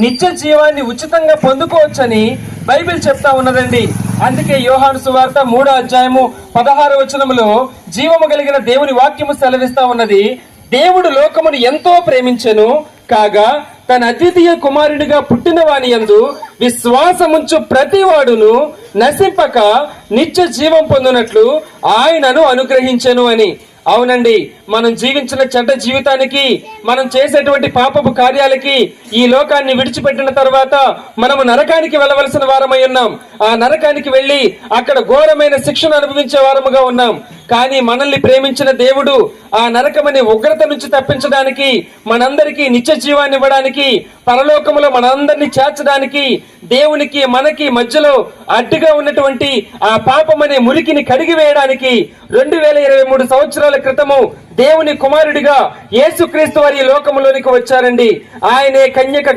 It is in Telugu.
నిత్య జీవాన్ని ఉచితంగా పొందుకోవచ్చని బైబిల్ చెప్తా ఉన్నదండి. అందుకే యోహాను సువార్త 3వ అధ్యాయము 16వ వచనములో జీవము కలిగిన దేవుని వాక్యము సెలవిస్తా ఉన్నది. దేవుడు లోకమును ఎంతో ప్రేమించెను కాగా తన అద్వితీయ కుమారుడిగా పుట్టిన వాని యందు విశ్వాసముంచు ప్రతి వాడును నశింపక నిత్య జీవం పొందునట్లు ఆయనను అనుగ్రహించెను అని. అవునండి, మనం జీవించిన చెడ్డ జీవితానికి, మనం చేసేటువంటి పాపపు కార్యాలకి ఈ లోకాన్ని విడిచిపెట్టిన తర్వాత మనము నరకానికి వెళ్ళవలసిన వారమై ఉన్నాం. ఆ నరకానికి వెళ్ళి అక్కడ ఘోరమైన శిక్షను అనుభవించే వారముగా ఉన్నాం. కానీ మనల్ని ప్రేమించిన దేవుడు ఆ నరకమనే ఉగ్రత నుంచి తప్పించడానికి, మనందరికీ నిత్య జీవాన్ని ఇవ్వడానికి, పరలోకములో మనందరినీ చేర్చడానికి, దేవునికి మనకి మధ్యలో అడ్డుగా ఉన్నటువంటి ఆ పాపమనే మురికిని కడిగి వేయడానికి 2023 సంవత్సరాల క్రితము దేవుని కుమారుడిగా యేసుక్రీస్తు వారి లోకములోనికి వచ్చారండి. ఆయనే కన్యక